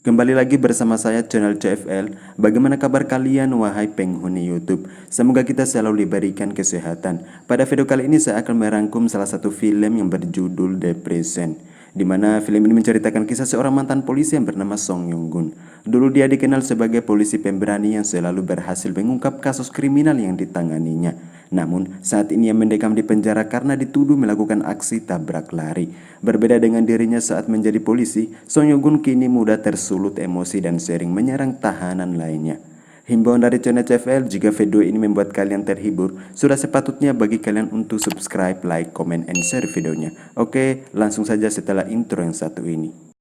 Kembali lagi bersama saya channel CFL. Bagaimana kabar kalian wahai penghuni YouTube? Semoga kita selalu diberikan kesehatan. Pada video kali ini saya akan merangkum salah satu film yang berjudul The Present, di mana film ini menceritakan kisah seorang mantan polisi yang bernama Song Yong Gun. Dulu dia dikenal sebagai polisi pemberani yang selalu berhasil mengungkap kasus kriminal yang ditanganinya. Namun, saat ini ia mendekam di penjara karena dituduh melakukan aksi tabrak lari. Berbeda dengan dirinya saat menjadi polisi, Song Yong Gun kini mudah tersulut emosi dan sering menyerang tahanan lainnya. Himbauan dari channel CFL, jika video ini membuat kalian terhibur, sudah sepatutnya bagi kalian untuk subscribe, like, comment, and share videonya. Oke, langsung saja setelah intro yang satu ini.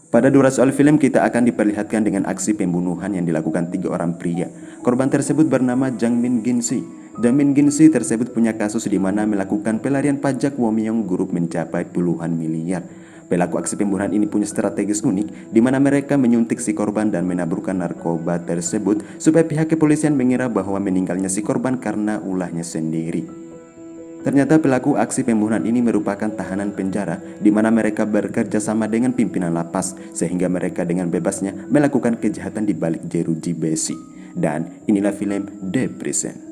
Pada durasi awal film kita akan diperlihatkan dengan aksi pembunuhan yang dilakukan 3 orang pria. Korban tersebut bernama Jang Min Ginsi. Jang Min Ginsi tersebut punya kasus di mana melakukan pelarian pajak Womyong Group mencapai puluhan miliar. Pelaku aksi pembunuhan ini punya strategis unik di mana mereka menyuntik si korban dan menaburkan narkoba tersebut supaya pihak kepolisian mengira bahwa meninggalnya si korban karena ulahnya sendiri. Ternyata pelaku aksi pembunuhan ini merupakan tahanan penjara di mana mereka bekerja sama dengan pimpinan lapas sehingga mereka dengan bebasnya melakukan kejahatan di balik jeruji besi. Dan inilah film The Present.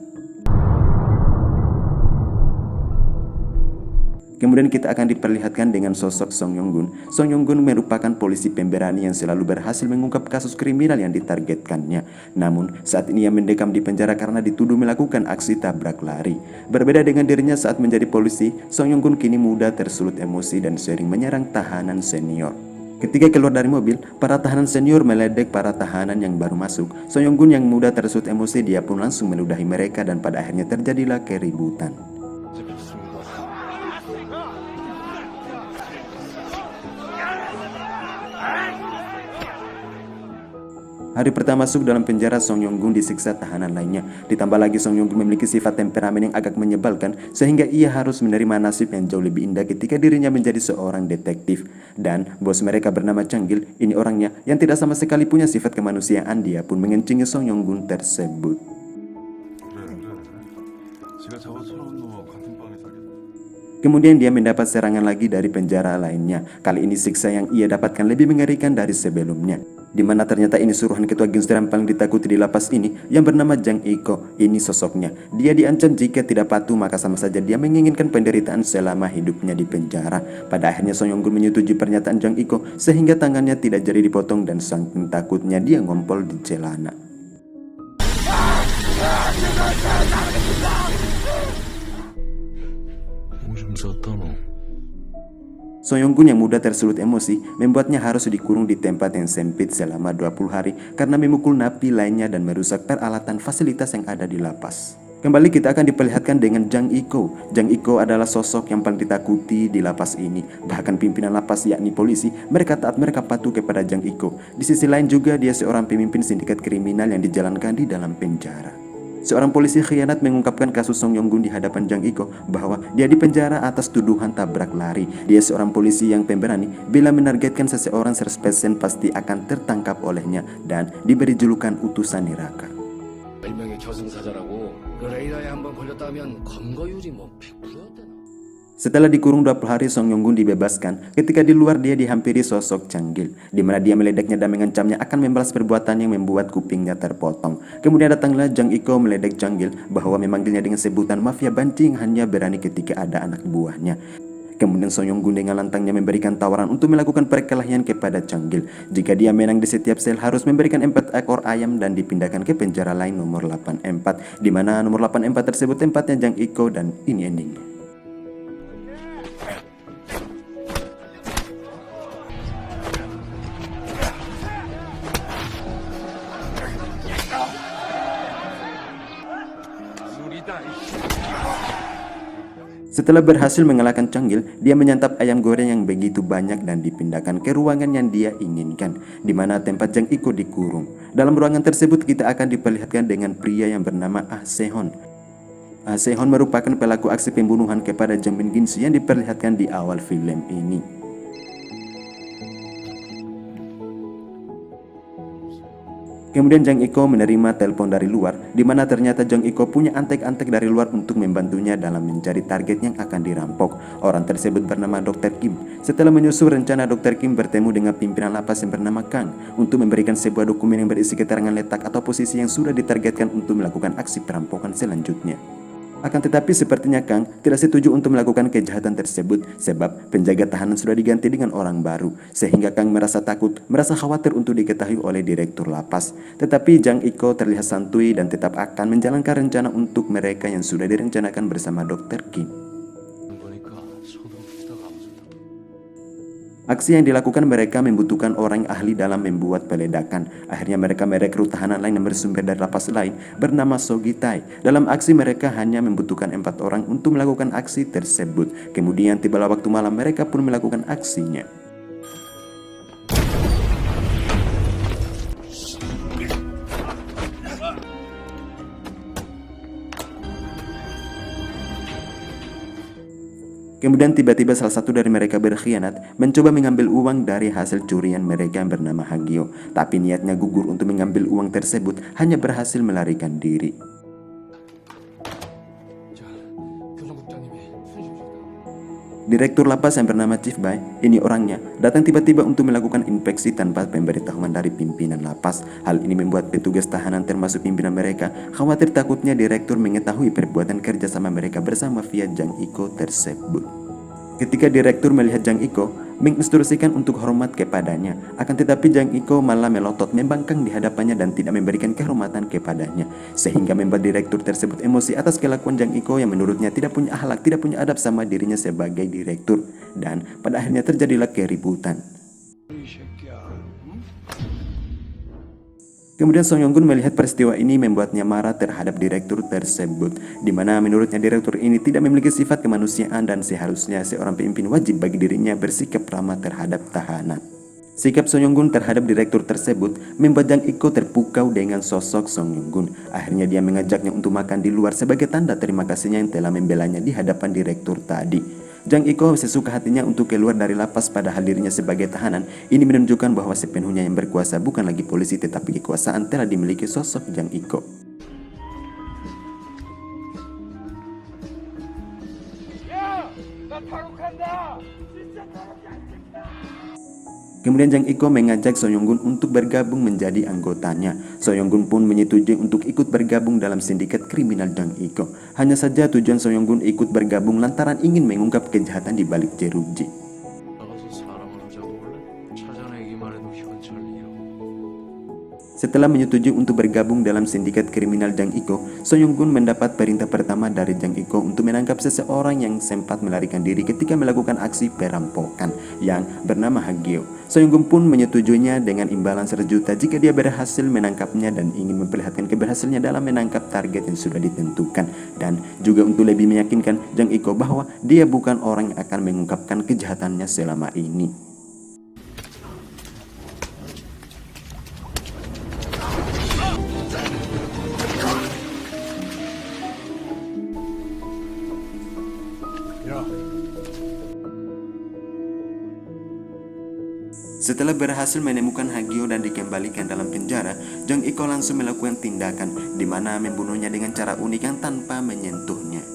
Kemudian kita akan diperlihatkan dengan sosok Song Yong Gun. Song Yong Gun merupakan polisi pemberani yang selalu berhasil mengungkap kasus kriminal yang ditargetkannya. Namun, saat ini ia mendekam di penjara karena dituduh melakukan aksi tabrak lari. Berbeda dengan dirinya saat menjadi polisi, Song Yong Gun kini mudah tersulut emosi dan sering menyerang tahanan senior. Ketika keluar dari mobil, para tahanan senior meledek para tahanan yang baru masuk. Song Yong Gun yang mudah tersulut emosi, dia pun langsung meludahi mereka dan pada akhirnya terjadilah keributan. Hari pertama masuk dalam penjara, Song Yong Gun disiksa tahanan lainnya. Ditambah lagi Song Yong Gun memiliki sifat temperamen yang agak menyebalkan, sehingga ia harus menerima nasib yang jauh lebih indah ketika dirinya menjadi seorang detektif. Dan bos mereka bernama Changgil, ini orangnya yang tidak sama sekali punya sifat kemanusiaan. Dia pun mengencingi Song Yong Gun tersebut. Kemudian dia mendapat serangan lagi dari penjara lainnya. Kali ini siksa yang ia dapatkan lebih mengerikan dari sebelumnya, di mana ternyata ini suruhan ketua gangster yang paling ditakuti di lapas ini yang bernama Jang Iko. Ini sosoknya. Dia diancam jika tidak patuh maka sama saja dia menginginkan penderitaan selama hidupnya di penjara. Pada akhirnya Song Yong Gun menyetujui pernyataan Jang Iko sehingga tangannya tidak jadi dipotong dan saking takutnya dia ngompol di celana. Song Yong Gun yang mudah tersulut emosi membuatnya harus dikurung di tempat yang sempit selama 20 hari karena memukul napi lainnya dan merusak peralatan fasilitas yang ada di lapas. Kembali kita akan diperlihatkan dengan Jang Iko. Jang Iko adalah sosok yang paling ditakuti di lapas ini. Bahkan pimpinan lapas yakni polisi, mereka taat, mereka patuh kepada Jang Iko. Di sisi lain juga dia seorang pemimpin sindikat kriminal yang dijalankan di dalam penjara. Seorang polisi khianat mengungkapkan kasus Song Yong Gun di hadapan Jang Iko bahwa dia dipenjara atas tuduhan tabrak lari. Dia seorang polisi yang pemberani, bila menargetkan seseorang 100% pasti akan tertangkap olehnya dan diberi julukan utusan neraka. Setelah dikurung 20 hari, Song Yong Gun dibebaskan. Ketika di luar dia dihampiri sosok Changgil, di mana dia meledeknya dan mengancamnya akan membalas perbuatan yang membuat kupingnya terpotong. Kemudian datanglah Jang Iko meledek Changgil bahwa memanggilnya dengan sebutan mafia banci yang hanya berani ketika ada anak buahnya. Kemudian Song Yong Gun dengan lantangnya memberikan tawaran untuk melakukan perkelahian kepada Changgil. Jika dia menang di setiap sel harus memberikan 4 ekor ayam dan dipindahkan ke penjara lain nomor 84, di mana nomor 84 tersebut tempatnya Jang Iko dan ini endingnya. Setelah berhasil mengalahkan Changgil, dia menyantap ayam goreng yang begitu banyak dan dipindahkan ke ruangan yang dia inginkan, di mana tempat Jang Iko dikurung. Dalam ruangan tersebut kita akan diperlihatkan dengan pria yang bernama Ah Sehon. Ah Sehon merupakan pelaku aksi pembunuhan kepada Jang Min Ginsi yang diperlihatkan di awal film ini. Kemudian Jang Iko menerima telepon dari luar, di mana ternyata Jang Iko punya antek-antek dari luar untuk membantunya dalam mencari target yang akan dirampok. Orang tersebut bernama Dr. Kim. Setelah menyusul rencana, Dr. Kim bertemu dengan pimpinan lapas yang bernama Kang untuk memberikan sebuah dokumen yang berisi keterangan letak atau posisi yang sudah ditargetkan untuk melakukan aksi perampokan selanjutnya. Akan tetapi sepertinya Kang tidak setuju untuk melakukan kejahatan tersebut sebab penjaga tahanan sudah diganti dengan orang baru, sehingga Kang merasa takut, merasa khawatir untuk diketahui oleh direktur lapas. Tetapi Jang Iko terlihat santuy dan tetap akan menjalankan rencana untuk mereka yang sudah direncanakan bersama Dr. Kim. Aksi yang dilakukan mereka membutuhkan orang ahli dalam membuat peledakan. Akhirnya mereka merekrut tahanan lain yang bersumber dari lapas lain bernama Sogitai. Dalam aksi mereka hanya membutuhkan 4 orang untuk melakukan aksi tersebut. Kemudian tibalah waktu malam, mereka pun melakukan aksinya. Kemudian tiba-tiba salah satu dari mereka berkhianat, mencoba mengambil uang dari hasil curian mereka yang bernama Hagio. Tapi niatnya gugur untuk mengambil uang tersebut, hanya berhasil melarikan diri. Direktur lapas yang bernama Chief Bai, ini orangnya, datang tiba-tiba untuk melakukan inspeksi tanpa pemberitahuan dari pimpinan lapas. Hal ini membuat petugas tahanan termasuk pimpinan mereka khawatir, takutnya direktur mengetahui perbuatan kerjasama mereka bersama mafia Jang Iko tersebut. Ketika direktur melihat Jang Iko, menginstruksikan untuk hormat kepadanya. Akan tetapi Jang Iko malah melotot, membangkang di hadapannya dan tidak memberikan kehormatan kepadanya, sehingga membuat direktur tersebut emosi atas kelakuan Jang Iko yang menurutnya tidak punya akhlak, tidak punya adab sama dirinya sebagai direktur. Dan pada akhirnya terjadilah keributan. Kemudian Song Yong-gun melihat peristiwa ini membuatnya marah terhadap direktur tersebut, di mana menurutnya direktur ini tidak memiliki sifat kemanusiaan dan seharusnya seorang pemimpin wajib bagi dirinya bersikap ramah terhadap tahanan. Sikap Song Yong-gun terhadap direktur tersebut membuat Jang Iko terpukau dengan sosok Song Yong-gun. Akhirnya dia mengajaknya untuk makan di luar sebagai tanda terima kasihnya yang telah membelanya di hadapan direktur tadi. Jang Iko sesuka hatinya untuk keluar dari lapas, padahal dirinya sebagai tahanan. Ini menunjukkan bahwa sepenuhnya yang berkuasa bukan lagi polisi, tetapi kekuasaan telah dimiliki sosok Jang Iko. Kemudian Jang Iko mengajak So Yong-gun untuk bergabung menjadi anggotanya. So Yong-gun pun menyetujui untuk ikut bergabung dalam sindikat kriminal Jang Iko. Hanya saja tujuan So Yong-gun ikut bergabung lantaran ingin mengungkap kejahatan di balik jeruji. Setelah menyetujui untuk bergabung dalam sindikat kriminal Jang Iko, So Yong-gun mendapat perintah pertama dari Jang Iko untuk menangkap seseorang yang sempat melarikan diri ketika melakukan aksi perampokan yang bernama Hagio. So Yong-gun pun menyetujuinya dengan imbalan 1 juta jika dia berhasil menangkapnya dan ingin memperlihatkan keberhasilannya dalam menangkap target yang sudah ditentukan. Dan juga untuk lebih meyakinkan Jang Iko bahwa dia bukan orang yang akan mengungkapkan kejahatannya selama ini. Setelah berhasil menemukan Hagio dan dikembalikan dalam penjara, Jang Iko langsung melakukan tindakan di mana membunuhnya dengan cara unik yang tanpa menyentuhnya.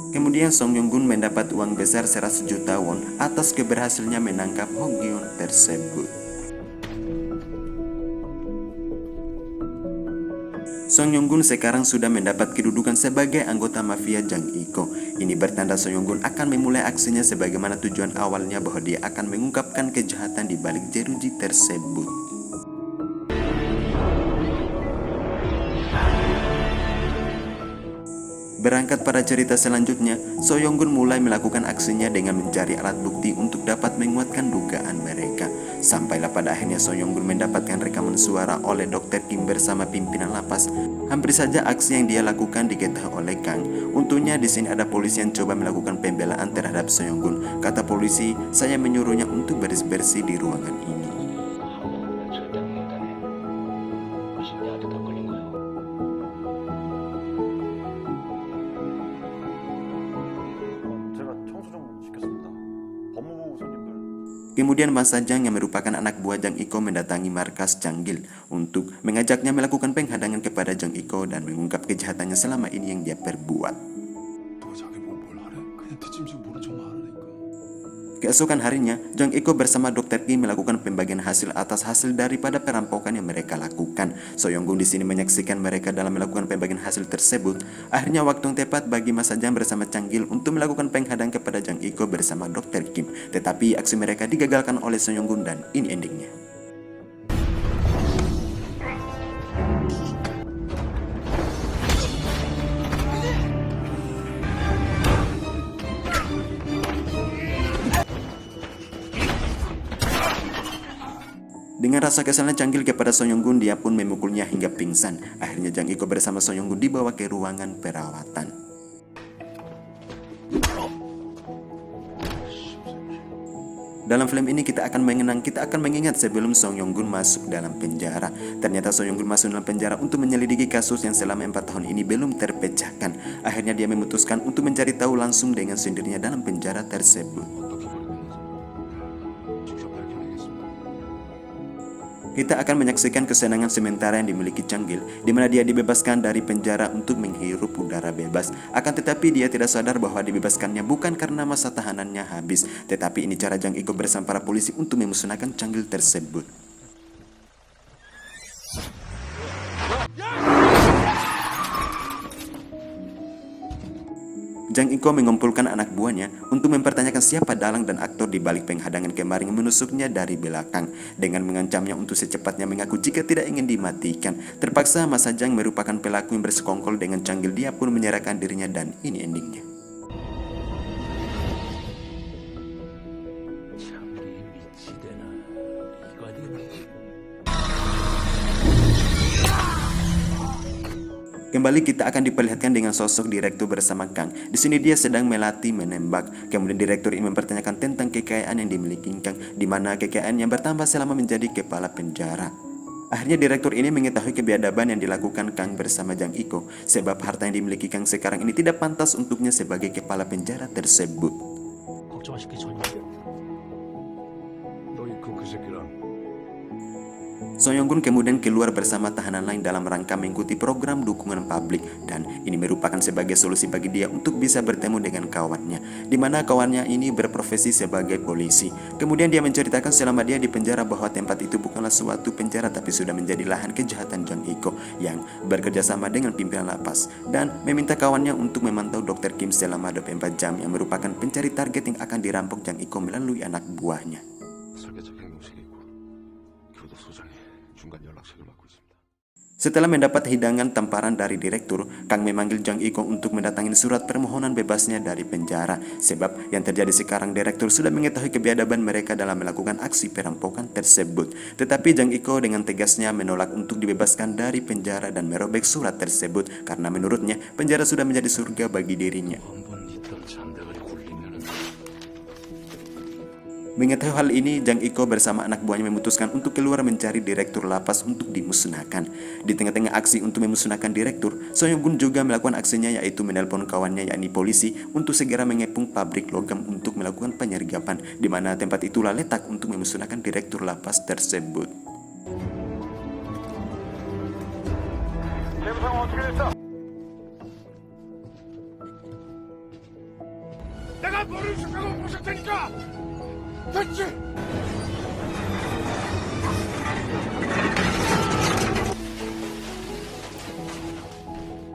Kemudian Song Yong-gun mendapat uang besar 100 juta won atas keberhasilannya menangkap Hagio tersebut. Song Yong-gun sekarang sudah mendapat kedudukan sebagai anggota mafia Jang Iko. Ini bertanda Song Yong-gun akan memulai aksinya sebagaimana tujuan awalnya, bahwa dia akan mengungkapkan kejahatan di balik jeruji tersebut. Berangkat pada cerita selanjutnya, So Yong-gun mulai melakukan aksinya dengan mencari alat bukti untuk dapat menguatkan dugaan mereka. Sampailah pada akhirnya So Yong-gun mendapatkan rekaman suara oleh Dr. Kim bersama pimpinan lapas. Hampir saja aksi yang dia lakukan diketahui oleh Kang. Untungnya di sini ada polisi yang coba melakukan pembelaan terhadap So Yong-gun. Kata polisi, saya menyuruhnya untuk bersih-bersih di ruangan ini. Kemudian Mas Sajang yang merupakan anak buah Jang Iko mendatangi markas Canggil untuk mengajaknya melakukan penghadangan kepada Jang Iko dan mengungkap kejahatannya selama ini yang dia perbuat. Keesokan harinya, Jang Iko bersama Dr. Kim melakukan pembagian hasil atas hasil daripada perampokan yang mereka lakukan. So Yong-gun di sini menyaksikan mereka dalam melakukan pembagian hasil tersebut. Akhirnya waktu yang tepat bagi Mas Sajang bersama Canggil untuk melakukan penghadang kepada Jang Iko bersama Dr. Kim. Tetapi aksi mereka digagalkan oleh So Yong-gun dan ini endingnya. Dengan rasa kesalnya Canggil kepada So Yong-gun, dia pun memukulnya hingga pingsan. Akhirnya Jang Iko bersama So Yong-gun dibawa ke ruangan perawatan. Dalam film ini kita akan mengingat sebelum Song Yong-gun masuk dalam penjara. Ternyata Song Yong-gun masuk dalam penjara untuk menyelidiki kasus yang selama 4 tahun ini belum terpecahkan. Akhirnya dia memutuskan untuk mencari tahu langsung dengan sendirinya dalam penjara tersebut. Kita akan menyaksikan kesenangan sementara yang dimiliki Canggil, di mana dia dibebaskan dari penjara untuk menghirup udara bebas. Akan tetapi dia tidak sadar bahwa dibebaskannya bukan karena masa tahanannya habis, tetapi ini cara Jang Iko bersama para polisi untuk memusnahkan Canggil tersebut. Jang Iko mengumpulkan anak buahnya untuk mempertanyakan siapa dalang dan aktor di balik penghadangan kemarin yang menusuknya dari belakang dengan mengancamnya untuk secepatnya mengaku jika tidak ingin dimatikan. Terpaksa Mas Sajang merupakan pelaku yang bersekongkol dengan Canggil, dia pun menyerahkan dirinya dan ini endingnya. Kembali kita akan diperlihatkan dengan sosok direktur bersama Kang. Di sini dia sedang melatih menembak. Kemudian direktur ini mempertanyakan tentang kekayaan yang dimiliki Kang, di mana kekayaan yang bertambah selama menjadi kepala penjara. Akhirnya direktur ini mengetahui kebiadaban yang dilakukan Kang bersama Jang Iko, sebab harta yang dimiliki Kang sekarang ini tidak pantas untuknya sebagai kepala penjara tersebut. So Yong-gun kemudian keluar bersama tahanan lain dalam rangka mengikuti program dukungan publik, dan ini merupakan sebagai solusi bagi dia untuk bisa bertemu dengan kawannya, di mana kawannya ini berprofesi sebagai polisi. Kemudian dia menceritakan selama dia di penjara bahwa tempat itu bukanlah suatu penjara tapi sudah menjadi lahan kejahatan Jang Iko yang bekerja sama dengan pimpinan lapas, dan meminta kawannya untuk memantau Dr. Kim selama 24 jam yang merupakan pencari target yang akan dirampok Jang Iko melalui anak buahnya. Setelah mendapat hidangan tamparan dari direktur, Kang memanggil Jang Iko untuk mendatangi surat permohonan bebasnya dari penjara. Sebab yang terjadi sekarang, direktur sudah mengetahui kebiadaban mereka dalam melakukan aksi perampokan tersebut. Tetapi Jang Iko dengan tegasnya menolak untuk dibebaskan dari penjara dan merobek surat tersebut karena menurutnya penjara sudah menjadi surga bagi dirinya. Mengetahui hal ini, Jang Iko bersama anak buahnya memutuskan untuk keluar mencari direktur lapas untuk dimusnahkan. Di tengah-tengah aksi untuk memusnahkan direktur, So Yong-gun juga melakukan aksinya, yaitu menelpon kawannya yakni polisi untuk segera mengepung pabrik logam untuk melakukan penyergapan, di mana tempat itulah letak untuk memusnahkan direktur lapas tersebut.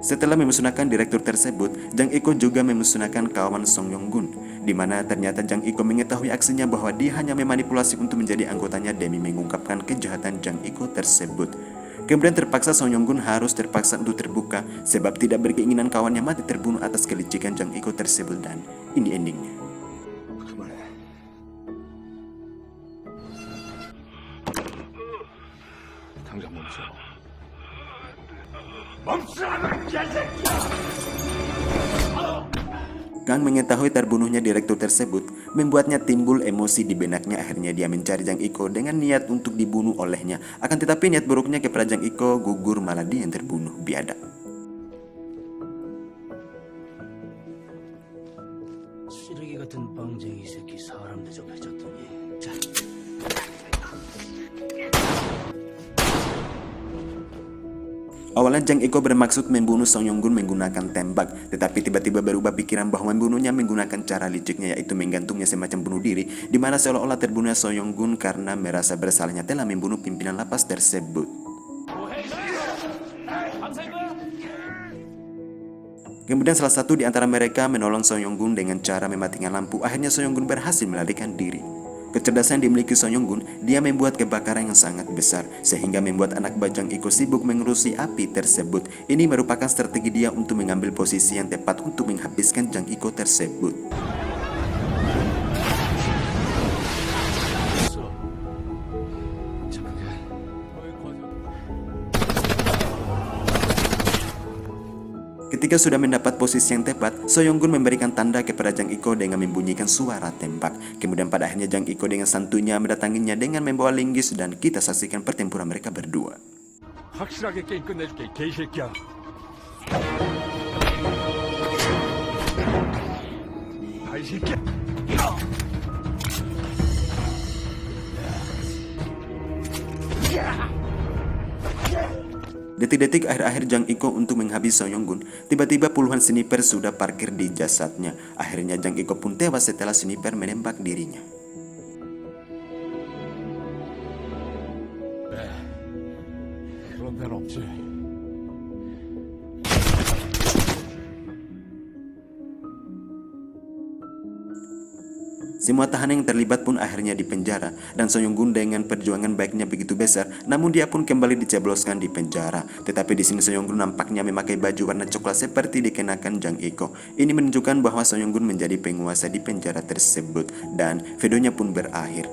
Setelah memusnahkan direktur tersebut, Jang Iko juga memusnahkan kawan Song Yong-gun, di mana ternyata Jang Iko mengetahui aksinya bahwa dia hanya memanipulasi untuk menjadi anggotanya demi mengungkapkan kejahatan Jang Iko tersebut. Kemudian terpaksa Song Yong-gun harus terpaksa untuk terbuka sebab tidak berkeinginan kawannya mati terbunuh atas kelicikan Jang Iko tersebut, dan ini endingnya. Kang mengetahui terbunuhnya direktur tersebut membuatnya timbul emosi di benaknya. Akhirnya dia mencari Jang Iko dengan niat untuk dibunuh olehnya. Akan tetapi niat buruknya kepada Jang Iko gugur, malah dia yang terbunuh. Biadab. 쓰레기 같은 빵쟁이 새끼 사람 대접해줬더니 자 Awalnya Jang Iko bermaksud membunuh Song Yong-gun menggunakan tembak, tetapi tiba-tiba berubah pikiran bahwa membunuhnya menggunakan cara liciknya, yaitu menggantungnya semacam bunuh diri, di mana seolah-olah terbunuh Song Yong-gun karena merasa bersalahnya telah membunuh pimpinan lapas tersebut. Kemudian salah satu di antara mereka menolong Song Yong-gun dengan cara mematikan lampu. Akhirnya Song Yong-gun berhasil melarikan diri. Kecerdasan yang dimiliki Song Yong-gun, dia membuat kebakaran yang sangat besar, sehingga membuat anak buah Jang Iko sibuk mengurusi api tersebut. Ini merupakan strategi dia untuk mengambil posisi yang tepat untuk menghabiskan Jang Iko tersebut. Ketika sudah mendapat posisi yang tepat, So Yong-gun memberikan tanda kepada Jang Iko dengan membunyikan suara tembak. Kemudian pada akhirnya Jang Iko dengan santunya mendatanginya dengan membawa linggis dan kita saksikan pertempuran mereka berdua. 확실하게 게임 끝내줄게, 개새끼야. 아이 새끼야. Detik-detik akhir-akhir Jang Iko untuk menghabisi Song Yong-gun, tiba-tiba puluhan sniper sudah parkir di jasadnya. Akhirnya Jang Iko pun tewas setelah sniper menembak dirinya. 그런 데는 없지. Semua tahanan yang terlibat pun akhirnya dipenjara, dan Song Yong-gun dengan perjuangan baiknya begitu besar, namun dia pun kembali dicebloskan di penjara. Tetapi di sini Song Yong-gun nampaknya memakai baju warna coklat seperti dikenakan Jang Iko. Ini menunjukkan bahwa Song Yong-gun menjadi penguasa di penjara tersebut, dan videonya pun berakhir.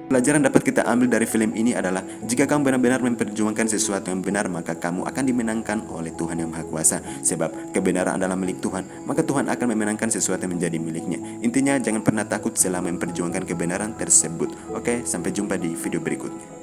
Pelajaran dapat kita ambil dari film ini adalah jika kamu benar-benar memperjuangkan sesuatu yang benar, maka kamu akan dimenangkan oleh Tuhan Yang Maha Kuasa. Sebab kebenaran adalah milik Tuhan, maka Tuhan akan memenangkan sesuatu yang menjadi miliknya. Intinya jangan pernah takut selama memperjuangkan kebenaran tersebut. Oke, sampai jumpa di video berikutnya.